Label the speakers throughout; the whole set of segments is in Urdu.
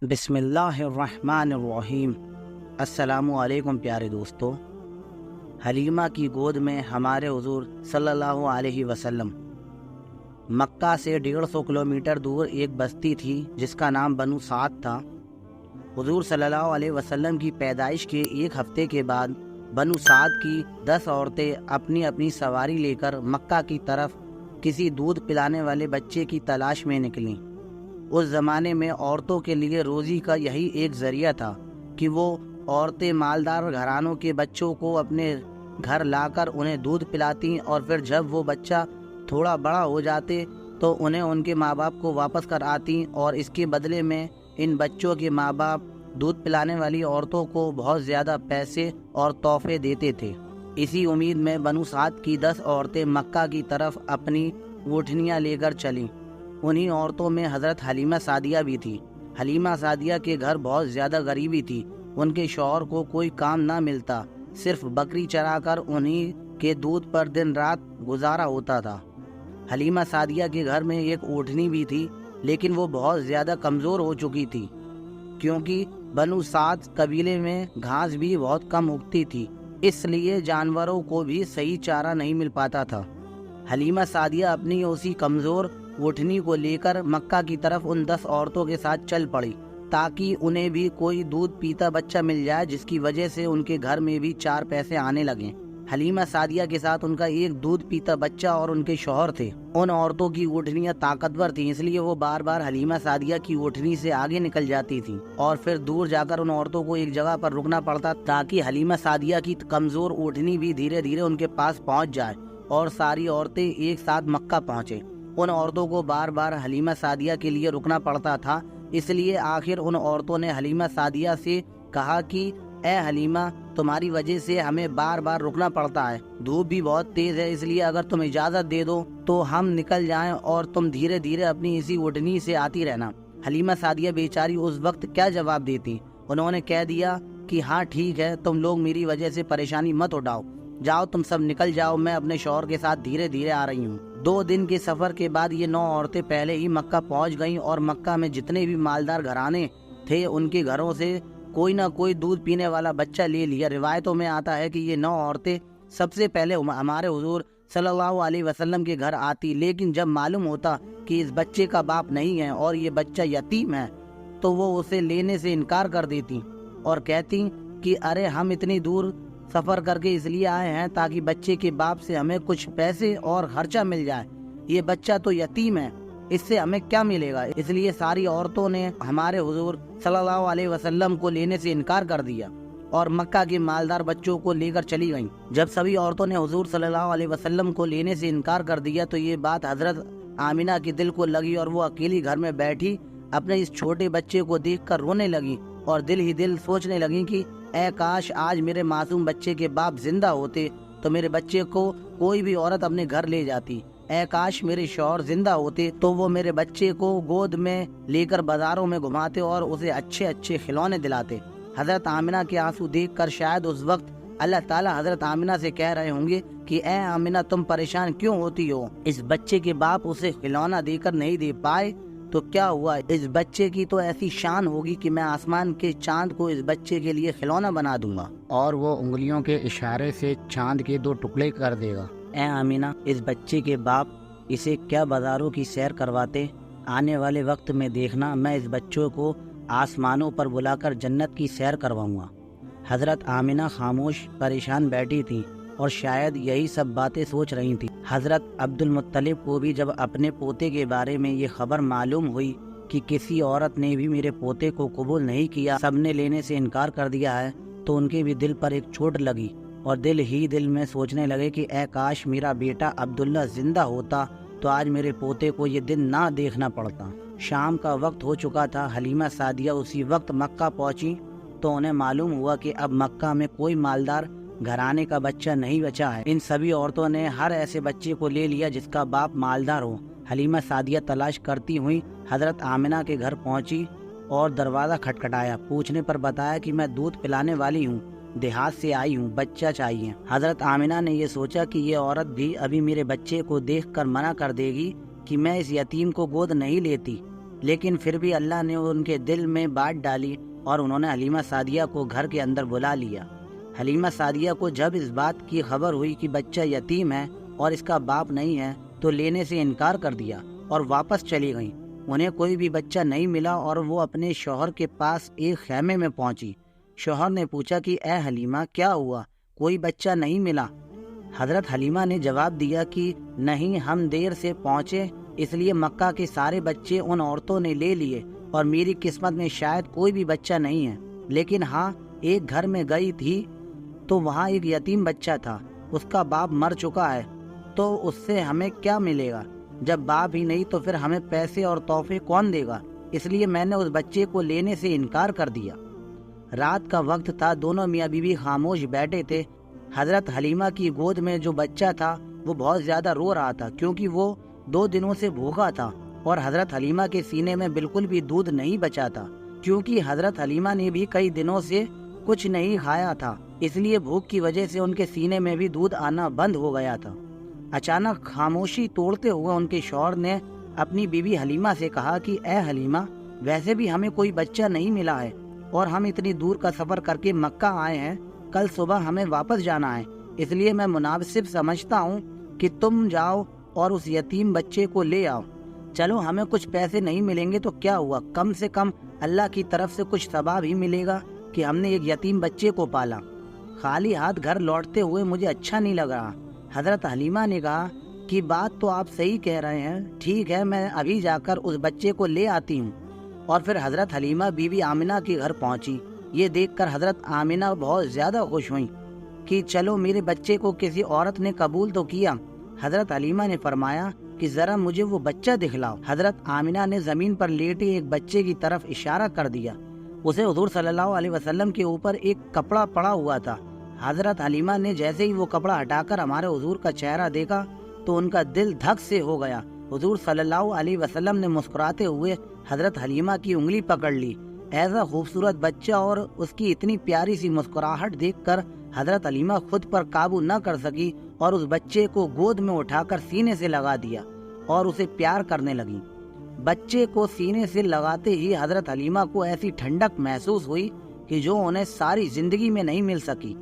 Speaker 1: بسم اللہ الرحمن الرحیم۔ السلام علیکم پیارے دوستو۔ حلیمہ کی گود میں ہمارے حضور صلی اللہ علیہ وسلم۔ مکہ سے 150 کلومیٹر دور ایک بستی تھی جس کا نام بنو سعد تھا۔ حضور صلی اللہ علیہ وسلم کی پیدائش کے ایک ہفتے کے بعد بنو سعد کی 10 عورتیں اپنی اپنی سواری لے کر مکہ کی طرف کسی دودھ پلانے والے بچے کی تلاش میں نکلیں۔ اس زمانے میں عورتوں کے لیے روزی کا یہی ایک ذریعہ تھا کہ وہ عورتیں مالدار گھرانوں کے بچوں کو اپنے گھر لا کر انہیں دودھ پلاتیں، اور پھر جب وہ بچہ تھوڑا بڑا ہو جاتے تو انہیں ان کے ماں باپ کو واپس کر آتیں، اور اس کے بدلے میں ان بچوں کے ماں باپ دودھ پلانے والی عورتوں کو بہت زیادہ پیسے اور تحفے دیتے تھے۔ اسی امید میں بنو سعد کی 10 عورتیں مکہ کی طرف اپنی اونٹنیاں لے کر چلیں۔ انہی عورتوں میں حضرت حلیمہ سعدیہ بھی تھی۔ حلیمہ سعدیہ کے گھر بہت زیادہ غریبی تھی۔ ان کے شوہر کو کوئی کام نہ ملتا، صرف بکری چرا کر انہی کے دودھ پر دن رات گزارا ہوتا تھا۔ حلیمہ سعدیہ کے گھر میں ایک اونٹنی بھی تھی، لیکن وہ بہت زیادہ کمزور ہو چکی تھی، کیونکہ بنو سعد قبیلے میں گھاس بھی بہت کم اگتی تھی، اس لیے جانوروں کو بھی صحیح چارہ نہیں مل پاتا تھا۔ حلیمہ سعدیہ اپنی اسی کمزور اونٹنی کو لے کر مکہ کی طرف ان 10 عورتوں کے ساتھ چل پڑی، تاکہ انہیں بھی کوئی دودھ پیتا بچہ مل جائے جس کی وجہ سے ان کے گھر میں بھی 4 پیسے آنے لگیں۔ حلیمہ سعدیہ کے ساتھ ان کا ایک دودھ پیتا بچہ اور ان کے شوہر تھے۔ ان عورتوں کی اونٹنیاں طاقتور تھیں، اس لیے وہ بار بار حلیمہ سعدیہ کی اونٹنی سے آگے نکل جاتی تھیں، اور پھر دور جا کر ان عورتوں کو ایک جگہ پر رکنا پڑتا تاکہ حلیمہ سعدیہ کی کمزور اونٹنی بھی دھیرے دھیرے ان کے پاس پہنچ جائے اور ساری عورتیں ایک ساتھ مکہ پہنچے۔ ان عورتوں کو بار بار حلیمہ سعدیہ کے لیے رکنا پڑتا تھا، اس لیے آخر ان عورتوں نے حلیمہ سعدیہ سے کہا کہ اے حلیمہ، تمہاری وجہ سے ہمیں بار بار رکنا پڑتا ہے، دھوپ بھی بہت تیز ہے، اس لیے اگر تم اجازت دے دو تو ہم نکل جائیں اور تم دھیرے دھیرے اپنی اسی اونٹنی سے آتی رہنا۔ حلیمہ سعدیہ بیچاری اس وقت کیا جواب دیتی؟ انہوں نے کہہ دیا کہ ہاں ٹھیک ہے، تم لوگ میری وجہ سے پریشانی مت اٹھاؤ، جاؤ تم سب نکل جاؤ، میں اپنے شوہر کے ساتھ دھیرے دھیرے آ رہی ہوں۔ 2 دن کے سفر کے بعد یہ 9 عورتیں پہلے ہی مکہ پہنچ گئیں، اور مکہ میں جتنے بھی مالدار گھرانے تھے ان کے گھروں سے کوئی نہ کوئی دودھ پینے والا بچہ لے لیا۔ روایتوں میں آتا ہے کہ یہ 9 عورتیں سب سے پہلے ہمارے حضور صلی اللہ علیہ وسلم کے گھر آتی، لیکن جب معلوم ہوتا کہ اس بچے کا باپ نہیں ہے اور یہ بچہ یتیم ہے تو وہ اسے لینے سے انکار کر دیتی اور کہتی کہ ارے ہم اتنی دور سفر کر کے اس لیے آئے ہیں تاکہ بچے کے باپ سے ہمیں کچھ پیسے اور خرچہ مل جائے، یہ بچہ تو یتیم ہے، اس سے ہمیں کیا ملے گا؟ اس لیے ساری عورتوں نے ہمارے حضور صلی اللہ علیہ وسلم کو لینے سے انکار کر دیا اور مکہ کے مالدار بچوں کو لے کر چلی گئیں۔ جب سبھی عورتوں نے حضور صلی اللہ علیہ وسلم کو لینے سے انکار کر دیا تو یہ بات حضرت آمنہ کے دل کو لگی، اور وہ اکیلی گھر میں بیٹھی اپنے اس چھوٹے بچے کو دیکھ کر رونے لگی اور دل ہی دل سوچنے لگیں کہ اے کاش آج میرے معصوم بچے کے باپ زندہ ہوتے تو میرے بچے کو کوئی بھی عورت اپنے گھر لے جاتی، اے کاش میرے شوہر زندہ ہوتے تو وہ میرے بچے کو گود میں لے کر بازاروں میں گھماتے اور اسے اچھے اچھے کھلونے دلاتے۔ حضرت آمنہ کے آنسو دیکھ کر شاید اس وقت اللہ تعالیٰ حضرت آمنہ سے کہہ رہے ہوں گے کہ اے آمنہ، تم پریشان کیوں ہوتی ہو؟ اس بچے کے باپ اسے کھلونا دے کر نہیں دے پائے تو کیا ہوا؟ اس بچے کی تو ایسی شان ہوگی کہ میں آسمان کے چاند کو اس بچے کے لیے کھلونا بنا دوں گا، اور وہ انگلیوں کے اشارے سے چاند کے 2 ٹکڑے کر دے گا۔ اے آمنہ، اس بچے کے باپ اسے کیا بازاروں کی سیر کرواتے؟ آنے والے وقت میں دیکھنا، میں اس بچوں کو آسمانوں پر بلا کر جنت کی سیر کرواؤں گا۔ حضرت آمنہ خاموش پریشان بیٹھی تھیں اور شاید یہی سب باتیں سوچ رہی تھیں۔ حضرت عبد المطلب کو بھی جب اپنے پوتے کے بارے میں یہ خبر معلوم ہوئی کہ کسی عورت نے بھی میرے پوتے کو قبول نہیں کیا، سب نے لینے سے انکار کر دیا ہے، تو ان کے بھی دل پر ایک چوٹ لگی اور دل ہی دل میں سوچنے لگے کہ اے کاش میرا بیٹا عبداللہ زندہ ہوتا تو آج میرے پوتے کو یہ دن نہ دیکھنا پڑتا۔ شام کا وقت ہو چکا تھا۔ حلیمہ سعدیہ اسی وقت مکہ پہنچی تو انہیں معلوم ہوا کہ اب مکہ میں کوئی مالدار گھرانے کا بچہ نہیں بچا ہے۔ ان سبھی عورتوں نے ہر ایسے بچے کو لے لیا جس کا باپ مالدار ہو۔ حلیمہ سعدیہ تلاش کرتی ہوئی حضرت آمنہ کے گھر پہنچی اور دروازہ کھٹکھٹایا۔ پوچھنے پر بتایا کہ میں دودھ پلانے والی ہوں، دیہات سے آئی ہوں، بچہ چاہیے۔ حضرت آمنہ نے یہ سوچا کہ یہ عورت بھی ابھی میرے بچے کو دیکھ کر منع کر دے گی کہ میں اس یتیم کو گود نہیں لیتی، لیکن پھر بھی اللہ نے ان کے دل میں بات ڈالی اور انہوں نے حلیمہ سعدیہ کو گھر کے اندر بلا لیا۔ حلیمہ سعدیہ کو جب اس بات کی خبر ہوئی کہ بچہ یتیم ہے اور اس کا باپ نہیں ہے تو لینے سے انکار کر دیا اور واپس چلی گئیں۔ انہیں کوئی بھی بچہ نہیں ملا اور وہ اپنے شوہر کے پاس ایک خیمے میں پہنچی۔ شوہر نے پوچھا کہ اے حلیمہ کیا ہوا، کوئی بچہ نہیں ملا؟ حضرت حلیمہ نے جواب دیا کہ نہیں، ہم دیر سے پہنچے اس لیے مکہ کے سارے بچے ان عورتوں نے لے لیے اور میری قسمت میں شاید کوئی بھی بچہ نہیں ہے، لیکن ہاں ایک گھر میں گئی تھی تو وہاں ایک یتیم بچہ تھا، اس کا باپ مر چکا ہے، تو اس سے ہمیں کیا ملے گا؟ جب باپ ہی نہیں تو پھر ہمیں پیسے اور تحفے کون دے گا؟ اس لیے میں نے اس بچے کو لینے سے انکار کر دیا۔ رات کا وقت تھا، دونوں میاں بیوی خاموش بیٹھے تھے۔ حضرت حلیمہ کی گود میں جو بچہ تھا وہ بہت زیادہ رو رہا تھا کیونکہ وہ 2 دنوں سے بھوکا تھا، اور حضرت حلیمہ کے سینے میں بالکل بھی دودھ نہیں بچا تھا کیونکہ حضرت حلیمہ نے بھی کئی دنوں سے کچھ نہیں کھایا تھا، اس لیے بھوک کی وجہ سے ان کے سینے میں بھی دودھ آنا بند ہو گیا تھا۔ اچانک خاموشی توڑتے ہوئے ان کے شوہر نے اپنی بیوی حلیمہ سے کہا کہ اے حلیمہ، ویسے بھی ہمیں کوئی بچہ نہیں ملا ہے اور ہم اتنی دور کا سفر کر کے مکہ آئے ہیں، کل صبح ہمیں واپس جانا ہے، اس لیے میں مناسب سمجھتا ہوں کہ تم جاؤ اور اس یتیم بچے کو لے آؤ۔ چلو ہمیں کچھ پیسے نہیں ملیں گے تو کیا ہوا، کم سے کم اللہ کی طرف سے کچھ ثواب ہی ملے گا کہ ہم نے ایک یتیم بچے کو پالا۔ خالی ہاتھ گھر لوٹتے ہوئے مجھے اچھا نہیں لگ رہا۔ حضرت حلیمہ نے کہا کہ بات تو آپ صحیح کہہ رہے ہیں، ٹھیک ہے میں ابھی جا کر اس بچے کو لے آتی ہوں۔ اور پھر حضرت حلیمہ بیوی آمنہ کے گھر پہنچی۔ یہ دیکھ کر حضرت آمنہ بہت زیادہ خوش ہوئیں کہ چلو میرے بچے کو کسی عورت نے قبول تو کیا۔ حضرت حلیمہ نے فرمایا کہ ذرا مجھے وہ بچہ دکھلاؤ۔ حضرت آمنہ نے زمین پر لیٹے ایک بچے کی طرف اشارہ کر دیا۔ اسے حضور صلی اللہ علیہ وسلم کے اوپر ایک کپڑا پڑا ہوا تھا۔ حضرت حلیمہ نے جیسے ہی وہ کپڑا ہٹا کر ہمارے حضور کا چہرہ دیکھا تو ان کا دل دھک سے ہو گیا۔ حضور صلی اللہ علیہ وسلم نے مسکراتے ہوئے حضرت حلیمہ کی انگلی پکڑ لی۔ ایسا خوبصورت بچہ اور اس کی اتنی پیاری سی مسکراہٹ دیکھ کر حضرت حلیمہ خود پر قابو نہ کر سکی اور اس بچے کو گود میں اٹھا کر سینے سے لگا دیا اور اسے پیار کرنے لگی۔ بچے کو سینے سے لگاتے ہی حضرت حلیمہ کو ایسی ٹھنڈک محسوس ہوئی کہ جو انہیں ساری زندگی میں نہیں مل سکی۔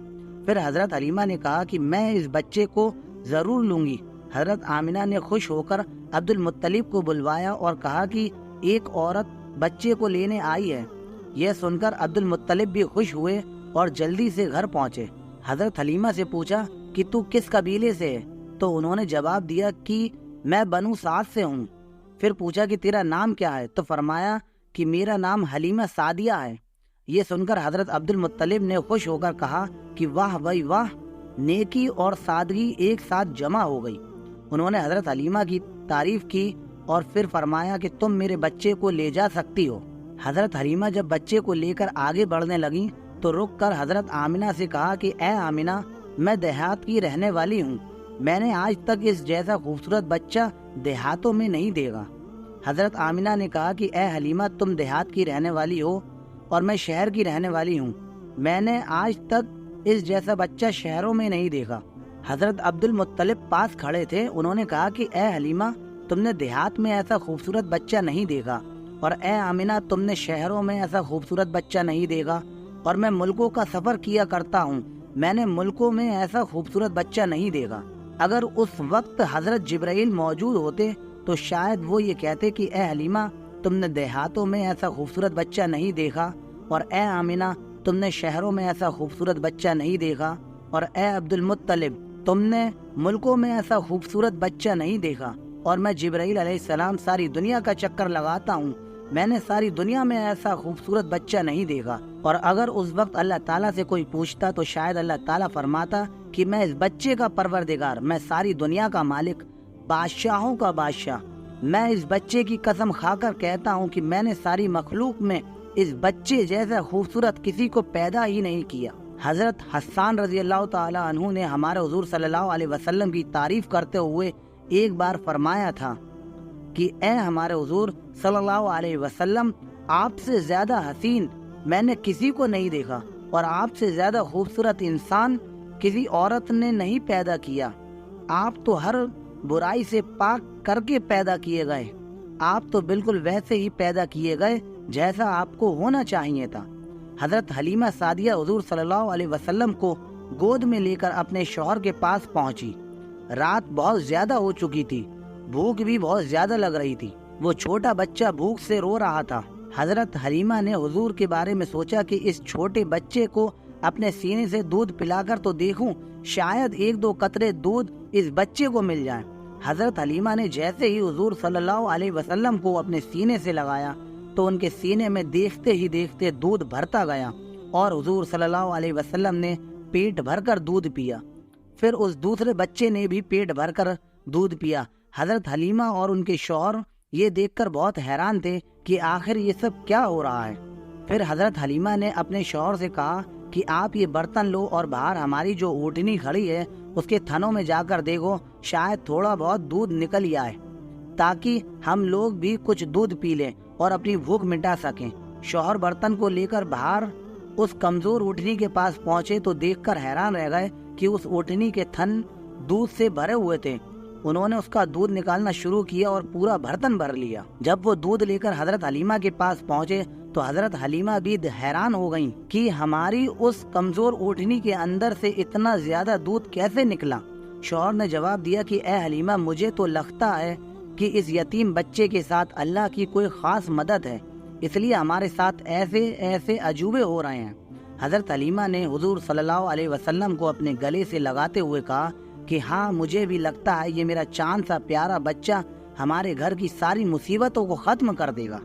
Speaker 1: پھر حضرت حلیمہ نے کہا کہ میں اس بچے کو ضرور لوں گی۔ حضرت آمنہ نے خوش ہو کر عبد المطلب کو بلوایا اور کہا کہ ایک عورت بچے کو لینے آئی ہے۔ یہ سن کر عبد المطلب بھی خوش ہوئے اور جلدی سے گھر پہنچے۔ حضرت حلیمہ سے پوچھا کہ تو کس قبیلے سے ہے؟ تو انہوں نے جواب دیا کہ میں بنو سعد سے ہوں۔ پھر پوچھا کہ تیرا نام کیا ہے؟ تو فرمایا کہ میرا نام حلیمہ سعدیہ ہے۔ یہ سن کر حضرت عبد المطلب نے خوش ہو کر کہا کہ واہ بھائی واہ، نیکی اور سادگی ایک ساتھ جمع ہو گئی۔ انہوں نے حضرت حلیمہ کی تعریف کی اور پھر فرمایا کہ تم میرے بچے کو لے جا سکتی ہو۔ حضرت حلیمہ جب بچے کو لے کر آگے بڑھنے لگیں تو رک کر حضرت آمنہ سے کہا کہ اے آمنہ، میں دیہات کی رہنے والی ہوں، میں نے آج تک اس جیسا خوبصورت بچہ دیہاتوں میں نہیں دیکھا۔ حضرت آمنہ نے کہا کہ اے حلیمہ، تم دیہات کی رہنے والی ہو اور میں شہر کی رہنے والی ہوں، میں نے آج تک اس جیسا بچہ شہروں میں نہیں دیکھا۔ حضرت عبد المطلب پاس کھڑے تھے، انہوں نے کہا کہ اے حلیمہ، تم نے دیہات میں ایسا خوبصورت بچہ نہیں دیکھا، اور اے آمنہ، تم نے شہروں میں ایسا خوبصورت بچہ نہیں دیکھا، اور میں ملکوں کا سفر کیا کرتا ہوں، میں نے ملکوں میں ایسا خوبصورت بچہ نہیں دیکھا۔ اگر اس وقت حضرت جبرائیل موجود ہوتے تو شاید وہ یہ کہتے کہ اے حلیمہ، تم نے دیہاتوں میں ایسا خوبصورت بچہ نہیں دیکھا، اور اے آمنہ، تم نے شہروں میں ایسا خوبصورت بچہ نہیں دیکھا، اور اے عبد المطلب، تم نے ملکوں میں ایسا خوبصورت بچہ نہیں دیکھا۔ اور میں جبرائیل علیہ السلام ساری دنیا کا چکر لگاتا ہوں، میں نے ساری دنیا میں ایسا خوبصورت بچہ نہیں دیکھا۔ اور اگر اس وقت اللہ تعالیٰ سے کوئی پوچھتا تو شاید اللہ تعالیٰ فرماتا کہ میں اس بچے کا پروردگار، میں ساری دنیا کا مالک، بادشاہوں کا بادشاہ، میں اس بچے کی قسم کھا کر کہتا ہوں کہ میں نے ساری مخلوق میں اس بچے جیسا خوبصورت کسی کو پیدا ہی نہیں کیا۔ حضرت حسان رضی اللہ تعالی عنہ نے ہمارے حضور صلی اللہ علیہ وسلم کی تعریف کرتے ہوئے ایک بار فرمایا تھا کہ اے ہمارے حضور صلی اللہ علیہ وسلم، آپ سے زیادہ حسین میں نے کسی کو نہیں دیکھا، اور آپ سے زیادہ خوبصورت انسان کسی عورت نے نہیں پیدا کیا۔ آپ تو ہر برائی سے پاک کر کے پیدا کیے گئے، آپ تو بالکل ویسے ہی پیدا کیے گئے جیسا آپ کو ہونا چاہیے تھا۔ حضرت حلیمہ سعدیہ حضور صلی اللہ علیہ وسلم کو گود میں لے کر اپنے شوہر کے پاس پہنچی۔ رات بہت زیادہ ہو چکی تھی، بھوک بھی بہت زیادہ لگ رہی تھی۔ وہ چھوٹا بچہ بھوک سے رو رہا تھا۔ حضرت حلیمہ نے حضور کے بارے میں سوچا کہ اس چھوٹے بچے کو اپنے سینے سے دودھ پلا کر تو دیکھوں، شاید 1-2 قطرے دودھ اس بچے کو مل جائیں۔ حضرت حلیمہ نے جیسے ہی حضور صلی اللہ علیہ وسلم کو اپنے سینے سے لگایا تو ان کے سینے میں دیکھتے ہی دیکھتے دودھ بھرتا گیا اور حضور صلی اللہ علیہ وسلم نے پیٹ بھر کر دودھ پیا۔ پھر اس دوسرے بچے نے بھی پیٹ بھر کر دودھ پیا۔ حضرت حلیمہ اور ان کے شوہر یہ دیکھ کر بہت حیران تھے کہ آخر یہ سب کیا ہو رہا ہے۔ پھر حضرت حلیمہ نے اپنے شوہر سے کہا کہ آپ یہ برتن لو اور باہر ہماری جو اونٹنی کھڑی ہے اس کے تھنوں میں جا کر دیکھو، شاید تھوڑا بہت دودھ نکل ہی آئے تاکہ ہم لوگ بھی کچھ دودھ پی لیں اور اپنی بھوک مٹا سکیں۔ شوہر برتن کو لے کر باہر اس کمزور اونٹنی کے پاس پہنچے تو دیکھ کر حیران رہ گئے کہ اس اونٹنی کے تھن دودھ سے بھرے ہوئے تھے۔ انہوں نے اس کا دودھ نکالنا شروع کیا اور پورا برتن بھر لیا۔ جب وہ دودھ لے کر حضرت حلیمہ کے پاس پہنچے تو حضرت حلیمہ بھی حیران ہو گئیں کہ ہماری اس کمزور اونٹنی کے اندر سے اتنا زیادہ دودھ کیسے نکلا۔ شوہر نے جواب دیا کہ اے حلیمہ، مجھے تو لگتا ہے کہ اس یتیم بچے کے ساتھ اللہ کی کوئی خاص مدد ہے، اس لیے ہمارے ساتھ ایسے عجوبے ہو رہے ہیں۔ حضرت حلیمہ نے حضور صلی اللہ علیہ وسلم کو اپنے گلے سے لگاتے ہوئے کہا کہ ہاں، مجھے بھی لگتا ہے یہ میرا چاند سا پیارا بچہ ہمارے گھر کی ساری مصیبتوں کو ختم کر دے گا۔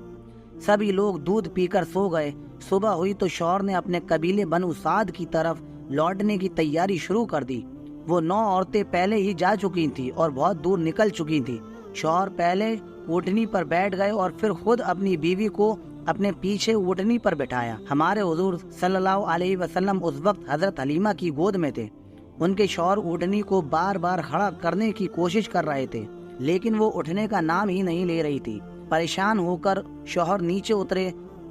Speaker 1: سبھی لوگ دودھ پی کر سو گئے۔ صبح ہوئی تو شوہر نے اپنے قبیلے بنو سعد کی طرف لوٹنے کی تیاری شروع کر دی۔ وہ 9 عورتیں پہلے ہی جا چکی تھیں اور بہت دور نکل چکی تھیں۔ شوہر پہلے اونٹنی پر بیٹھ گئے اور پھر خود اپنی بیوی کو اپنے پیچھے اونٹنی پر بٹھایا۔ ہمارے حضور صلی اللہ علیہ وسلم اس وقت حضرت حلیمہ کی گود میں تھے۔ ان کے شوہر اونٹنی کو بار بار کھڑا کرنے کی کوشش کر رہے تھے لیکن وہ اٹھنے کا نام ہی نہیں لے رہی تھی۔ پریشان ہو کر شوہر نیچے اترے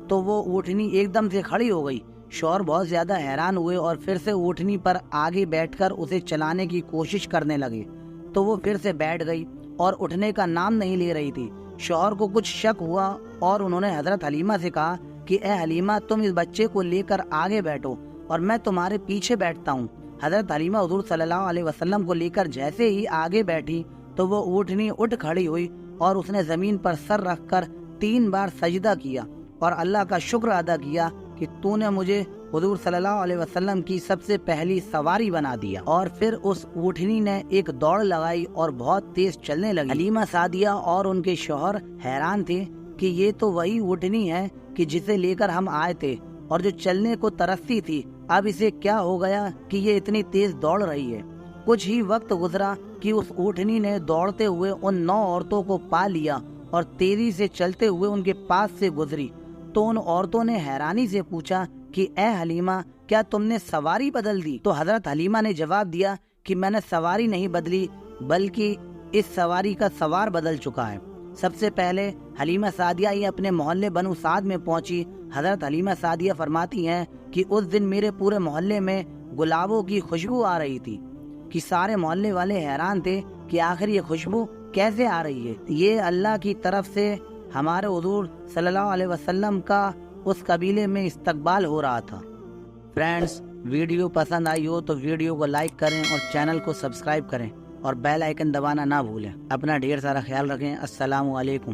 Speaker 1: تو وہ اونٹنی ایک دم سے کھڑی ہو گئی۔ شوہر بہت زیادہ حیران ہوئے اور پھر سے اونٹنی پر آگے بیٹھ کر اسے چلانے کی کوشش کرنے لگے تو وہ پھر سے بیٹھ گئی اور اٹھنے کا نام نہیں لے رہی تھی۔ شوہر کو کچھ شک ہوا اور انہوں نے حضرت حلیمہ سے کہا کہ اے حلیمہ، تم اس بچے کو لے کر آگے بیٹھو اور میں تمہارے پیچھے بیٹھتا ہوں۔ حضرت حلیمہ حضور صلی اللہ علیہ وسلم کو لے کر جیسے ہی آگے بیٹھی تو وہ اونٹنی اٹھ کھڑی ہوئی اور اس نے زمین پر سر رکھ کر 3 بار سجدہ کیا اور اللہ کا شکر ادا کیا کہ تو نے مجھے حضور صلی اللہ علیہ وسلم کی سب سے پہلی سواری بنا دیا۔ اور پھر اس اونٹنی نے ایک دوڑ لگائی اور بہت تیز چلنے لگی۔ حلیمہ سعدیہ اور ان کے شوہر حیران تھے کہ یہ تو وہی اونٹنی ہے کہ جسے لے کر ہم آئے تھے اور جو چلنے کو ترستی تھی، اب اسے کیا ہو گیا کہ یہ اتنی تیز دوڑ رہی ہے۔ کچھ ہی وقت گزرا کہ اس اونٹنی نے دوڑتے ہوئے ان 9 عورتوں کو پا لیا اور تیزی سے چلتے ہوئے ان کے پاس سے گزری تو ان عورتوں نے حیرانی سے پوچھا کہ اے حلیمہ، کیا تم نے سواری بدل دی؟ تو حضرت حلیمہ نے جواب دیا کہ میں نے سواری نہیں بدلی بلکہ اس سواری کا سوار بدل چکا ہے۔ سب سے پہلے حلیمہ سعدیہ یہ اپنے محلے بنو سعد میں پہنچی۔ حضرت حلیمہ سعدیہ فرماتی ہیں کہ اس دن میرے پورے محلے میں گلابوں کی خوشبو آ رہی تھی کہ سارے محلے والے حیران تھے کہ آخر یہ خوشبو کیسے آ رہی ہے۔ یہ اللہ کی طرف سے ہمارے حضور صلی اللہ علیہ وسلم کا اس قبیلے میں استقبال ہو رہا تھا۔ فرینڈز، ویڈیو پسند آئی ہو تو ویڈیو کو لائک کریں اور چینل کو سبسکرائب کریں اور بیل آئیکن دبانا نہ بھولیں۔ اپنا ڈھیر سارا خیال رکھیں۔ السلام علیکم۔